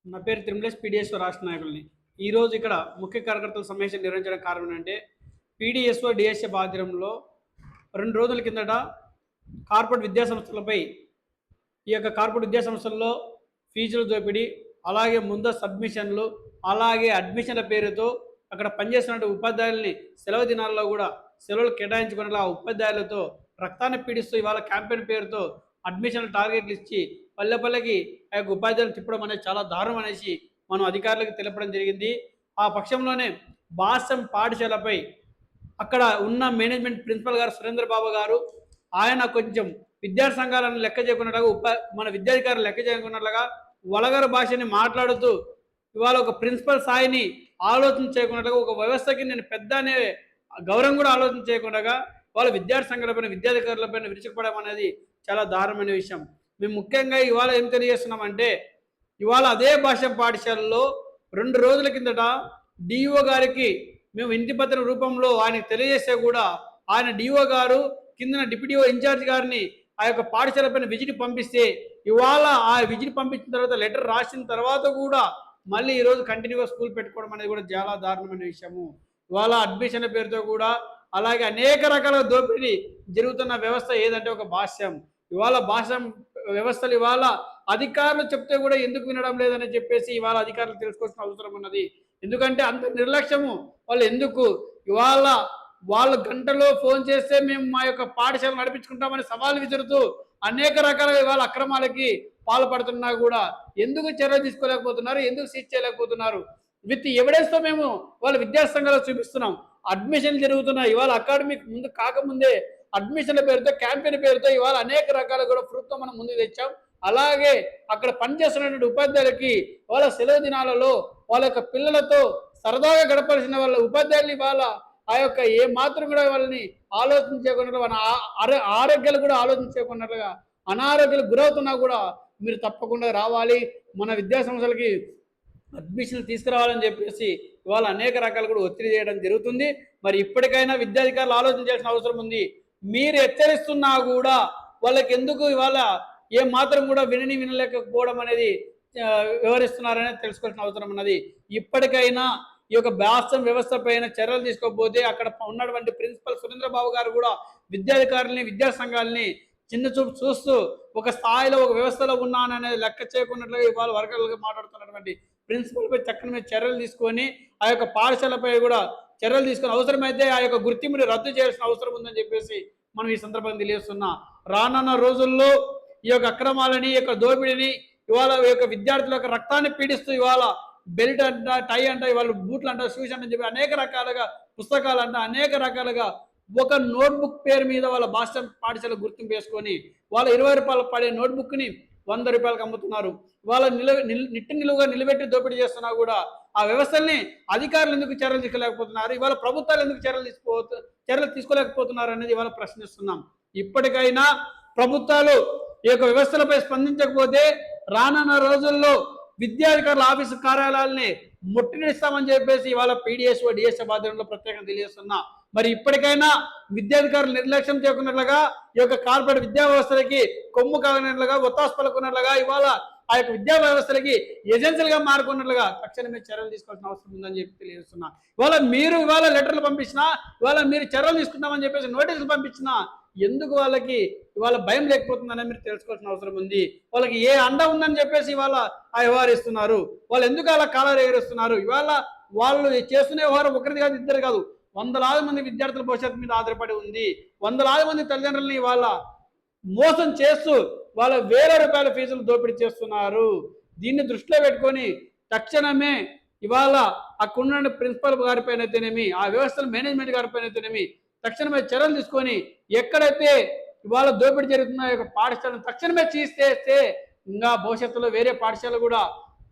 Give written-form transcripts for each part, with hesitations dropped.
నా పేరు తిరుమలేష్ పీడిఎస్ఓ రాష్ట్ర నాయకుల్ని. ఈరోజు ఇక్కడ ముఖ్య కార్యకర్తల సమావేశం నిర్వహించడానికి కారణం ఏంటంటే, పీడిఎస్ఓ, డిఎస్ఎఫ్ ఆధ్వర్యంలో 2 రోజుల కిందట కార్పొరేట్ విద్యాసంస్థలపై ఈ యొక్క కార్పొరేట్ విద్యాసంస్థల్లో ఫీజులు దోపిడీ, అలాగే ముందస్తు సబ్మిషన్లు, అలాగే అడ్మిషన్ల పేరుతో అక్కడ పనిచేస్తున్న ఉపాధ్యాయుల్ని సెలవు దినాల్లో కూడా సెలవులు కేటాయించుకునేలా ఆ ఉపాధ్యాయులతో రక్తాన్ని పీడిస్తూ ఇవాళ క్యాంపెయిన్ పేరుతో అడ్మిషన్ల టార్గెట్లు ఇచ్చి పల్లె పల్లెకి ఆ యొక్క ఉపాధ్యాయులు తిప్పడం అనేది చాలా దారుణం అనేసి మనం అధికారులకు తెలపడం జరిగింది. ఆ పక్షంలోనే భాష్యం పాఠశాలపై అక్కడ ఉన్న మేనేజ్మెంట్ ప్రిన్సిపల్ గారు సురేంద్ర బాబు గారు ఆయన కొంచెం విద్యార్థి సంఘాలను లెక్క చేయకున్నట్లుగా మన విద్యాధికారులు లెక్క చేయకున్నట్లుగా వలగర భాషని మాట్లాడుతూ ఇవాళ ఒక ప్రిన్సిపల్ స్థాయిని ఆలోచన చేయకున్నట్లుగా ఒక వ్యవస్థకి నేను పెద్ద అనే గౌరవం కూడా ఆలోచన చేయకుండా వాళ్ళ విద్యార్థి సంఘాలపైన విద్యాధికారులపైన విరుచుకుపడడం అనేది చాలా దారుణమైన విషయం. మేము ముఖ్యంగా ఇవాళ ఏం తెలియజేస్తున్నామంటే, ఇవాళ అదే భాష పాఠశాలలో 2 రోజుల కిందట డిఓ గారికి మేము ఇంటి పత్రం రూపంలో ఆయనకు తెలియజేస్తే కూడా ఆయన డిఓ గారు కింద డిప్యూటీఓ ఇన్ఛార్జ్ గారిని ఆ యొక్క పాఠశాల పైన విజిట్ పంపిస్తే ఇవాళ ఆ విజిట్ పంపించిన తర్వాత లెటర్ రాసిన తర్వాత కూడా మళ్ళీ ఈరోజు కంటిన్యూగా స్కూల్ పెట్టుకోవడం అనేది కూడా చాలా దారుణమైన విషయము. ఇవాళ అడ్మిషన్ల పేరుతో కూడా అలాగే అనేక రకాల దోపిడీ జరుగుతున్న వ్యవస్థ ఏదంటే ఒక భాష్యం. ఇవాళ భాష్యం వ్యవస్థలు ఇవాళ అధికారులు చెప్తే కూడా ఎందుకు వినడం లేదని చెప్పేసి ఇవాళ అధికారులు తెలుసుకోవాల్సిన అవసరం ఉన్నది. ఎందుకంటే అంత నిర్లక్ష్యము వాళ్ళు ఎందుకు ఇవాళ వాళ్ళు గంటలో ఫోన్ చేస్తే మేము మా యొక్క పాఠశాల నడిపించుకుంటామని సవాల్ విసురుతూ అనేక రకాల ఇవాళ అక్రమాలకి పాల్పడుతున్నా కూడా ఎందుకు చర్యలు తీసుకోలేకపోతున్నారు, ఎందుకు సీజ్ చేయలేకపోతున్నారు? విత్ ఎవిడెన్స్తో మేము వాళ్ళ విద్యాసంఘాలు చూపిస్తున్నాం. అడ్మిషన్లు జరుగుతున్నాయి. ఇవాళ అకాడమిక్ ముందు కాకముందే అడ్మిషన్ల పేరుతో క్యాంపెయిన్ పేరుతో ఇవాళ అనేక రకాల కూడా ప్రూఫ్తో మనం ముందుకు తెచ్చాం. అలాగే అక్కడ పనిచేస్తున్నటువంటి ఉపాధ్యాయులకి వాళ్ళ సెలవు దినాలలో వాళ్ళ యొక్క పిల్లలతో సరదాగా గడపాల్సిన వాళ్ళ ఉపాధ్యాయులు ఇవాళ ఆ యొక్క ఏ మాత్రం కూడా వాళ్ళని ఆలోచించకుండా వాళ్ళ ఆరోగ్యాలు కూడా ఆలోచించకున్నట్లుగా అనారోగ్యాలకు గురవుతున్నా కూడా మీరు తప్పకుండా రావాలి, మన విద్యా సంస్థలకి అడ్మిషన్లు తీసుకురావాలని చెప్పేసి ఇవాళ అనేక రకాలు కూడా ఒత్తిడి చేయడం జరుగుతుంది. మరి ఇప్పటికైనా విద్యాధికారులు ఆలోచించాల్సిన అవసరం ఉంది. మీరు హెచ్చరిస్తున్నా కూడా వాళ్ళకి ఎందుకు ఇవాళ ఏ మాత్రం కూడా వినలేకపోవడం అనేది వివరిస్తున్నారనేది తెలుసుకోవాల్సిన అవసరం ఉన్నది. ఇప్పటికైనా ఈ యొక్క భాష్యం వ్యవస్థ పైన చర్యలు తీసుకోకపోతే అక్కడ ఉన్నటువంటి ప్రిన్సిపల్ సురేంద్రబాబు గారు కూడా విద్యాధికారుల్ని విద్యా సంఘాలని చిన్న చూపు చూస్తూ ఒక స్థాయిలో ఒక వ్యవస్థలో ఉన్నాననేది లెక్క చేయకున్నట్లుగా ఇవాళ వర్గాలుగా మాట్లాడుతున్నటువంటి ప్రిన్సిపల్పై చక్కని మీద చర్యలు తీసుకొని ఆ యొక్క పాఠశాలపై కూడా చర్యలు తీసుకొని అవసరమైతే ఆ యొక్క గుర్తింపుని రద్దు చేయాల్సిన అవసరం ఉందని చెప్పేసి మనం ఈ సందర్భంగా తెలియజేస్తున్నాం. రానున్న రోజుల్లో ఈ యొక్క అక్రమాలని ఈ యొక్క దోపిడీని ఇవాళ ఈ యొక్క విద్యార్థుల యొక్క రక్తాన్ని పీడిస్తూ ఇవాళ బెల్ట్ అంట, టై అంట, ఇవాళ బూట్లు అంట, షూస్ అంట చెప్పి అనేక రకాలుగా పుస్తకాలు అంట అనేక రకాలుగా ఒక నోట్బుక్ పేరు మీద వాళ్ళ భాష పాఠశాల గుర్తింపు వేసుకొని వాళ్ళ 20 రూపాయలు పడే నోట్బుక్ని 100 రూపాయలకు అమ్ముతున్నారు. వాళ్ళ నిలువుగా నిలబెట్టి దోపిడీ చేస్తున్నా కూడా ఆ వ్యవస్థల్ని అధికారులు ఎందుకు చర్యలు తీసుకోలేకపోతున్నారు, ఇవాళ ప్రభుత్వాలు ఎందుకు చర్యలు తీసుకోలేకపోతున్నారు అనేది ఇవాళ ప్రశ్నిస్తున్నాం. ఇప్పటికైనా ప్రభుత్వాలు ఈ యొక్క వ్యవస్థలపై స్పందించకపోతే రానున్న రోజుల్లో విద్యాధికారుల ఆఫీసు కార్యాలయాల్ని ముట్టడిస్తామని చెప్పేసి ఇవాళ పీడిఎస్ఓ డిఎస్ఎఫ్ ఆధ్వర్యంలో ప్రత్యేకంగా తెలియజేస్తున్నా. మరి ఇప్పటికైనా విద్యాధికారులు నిర్లక్ష్యం చేయకున్నట్లుగా ఈ యొక్క కార్పొరేట్ విద్యా వ్యవస్థలకి కొమ్ము కాగినట్లుగా ఒత్తాసు పలుకున్నట్లుగా ఇవాళ ఆ యొక్క విద్యా వ్యవస్థలకి ఏజెన్సీలుగా మారుకున్నట్లుగా తక్షణమే చర్యలు తీసుకోవాల్సిన అవసరం ఉందని చెప్పి తెలియజేస్తున్నా. ఇవాళ లెటర్లు పంపించినా, ఇవాళ మీరు చర్యలు తీసుకుంటామని చెప్పేసి నోటీసులు పంపించినా ఎందుకు వాళ్ళకి ఇవాళ భయం లేకపోతుందని మీరు తెలుసుకోవాల్సిన అవసరం ఉంది. వాళ్ళకి ఏ అండ ఉందని చెప్పేసి ఇవాళ వ్యవహరిస్తున్నారు. వాళ్ళు ఎందుకు అలా కాలర్ ఎగరేస్తున్నారు? ఇవాళ వాళ్ళు చేస్తున్న వ్యవహారం ఒకరిది కాదు, ఇద్దరు కాదు, వందలాది మంది విద్యార్థుల భవిష్యత్తు మీద ఆధారపడి ఉంది. వందలాది మంది తల్లిదండ్రులని ఇవాళ మోసం చేస్తూ వాళ్ళ వేల రూపాయల ఫీజులు దోపిడీ చేస్తున్నారు. దీన్ని దృష్టిలో పెట్టుకొని తక్షణమే ఇవాళ అక్కడున్న ప్రిన్సిపల్ గారిపైన అయితేనేమి, ఆ వ్యవస్థల మేనేజ్మెంట్ గారిపైన అయితేనేమి తక్షణమే చర్యలు తీసుకొని ఎక్కడైతే ఇవాళ దోపిడీ జరుగుతున్న యొక్క పాఠశాలను తక్షణమే చేస్తే ఇంకా భవిష్యత్తులో వేరే పాఠశాలలు కూడా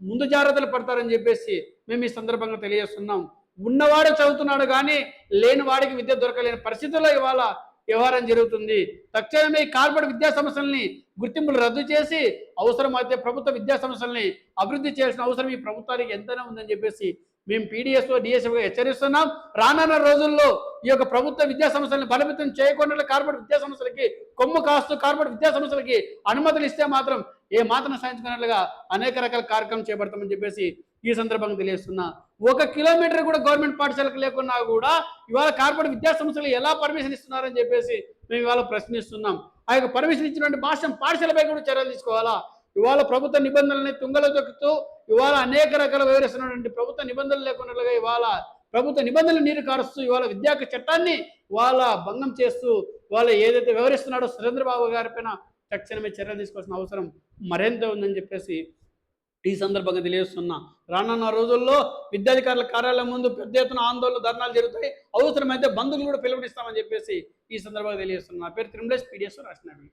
ముందు జాగ్రత్తలు పడతారని చెప్పేసి మేము ఈ సందర్భంగా తెలియజేస్తున్నాం. ఉన్నవాడు చదువుతున్నాడు కానీ లేని వాడికి విద్య దొరకలేని పరిస్థితుల్లో ఇవాళ వ్యవహారం జరుగుతుంది. తక్షణమే కార్పొరేట్ విద్యా సంస్థల్ని గుర్తింపులు రద్దు చేసి అవసరమైతే ప్రభుత్వ విద్యా సంస్థల్ని అభివృద్ధి చేయాల్సిన అవసరం ఈ ప్రభుత్వానికి ఎంతైనా ఉందని చెప్పేసి మేము పీడిఎస్ఓ డిఎస్ఎఫ్గా హెచ్చరిస్తున్నాం. రానున్న రోజుల్లో ఈ యొక్క ప్రభుత్వ విద్యా సంస్థలను బలపతం చేయకుండా కార్పొరేట్ విద్యా సంస్థలకి కొమ్ము కాస్తూ కార్పొరేట్ విద్యా సంస్థలకి అనుమతులు ఇస్తే మాత్రం ఏ మాత్రం సాధించుకున్నట్లుగా అనేక రకాల కార్యక్రమం చేపడతామని చెప్పేసి ఈ సందర్భంగా తెలియజేస్తున్నా. 1 కిలోమీటర్ కూడా గవర్నమెంట్ పాఠశాలకు లేకున్నా కూడా ఇవాళ కార్పొరేట్ విద్యా సంస్థలు ఎలా పర్మిషన్ ఇస్తున్నారని చెప్పేసి మేము ఇవాళ ప్రశ్నిస్తున్నాం. ఆ యొక్క పర్మిషన్ ఇచ్చినటువంటి పాఠశాలపై కూడా చర్యలు తీసుకోవాలా. ఇవాళ ప్రభుత్వ నిబంధనల్ని తుంగలో తొక్కుతూ ఇవాళ అనేక రకాల వివరిస్తున్నటువంటి ప్రభుత్వ నిబంధనలు లేకున్నట్లుగా ఇవాళ ప్రభుత్వ నిబంధనలు నీరు కారుస్తూ ఇవాళ విద్యార్థి చట్టాన్ని వాళ్ళ భంగం చేస్తూ వాళ్ళు ఏదైతే వివరిస్తున్నాడో సురేంద్రబాబు గారి పైన తక్షణమే చర్యలు తీసుకోవాల్సిన అవసరం మరింత ఉందని చెప్పేసి ఈ సందర్భంగా తెలియజేస్తున్నా. రానున్న రోజుల్లో విద్యాధికారుల కార్యాలయం ముందు పెద్ద ఎత్తున ఆందోళన ధర్నాలు జరుగుతాయి. అవసరమైతే బంధువులు కూడా పిలుపునిస్తామని చెప్పేసి ఈ సందర్భంగా తెలియజేస్తున్నా. నా పేరు తిరుమలేష్, పీడిఎస్ రాష్ట్ర నాయకులు.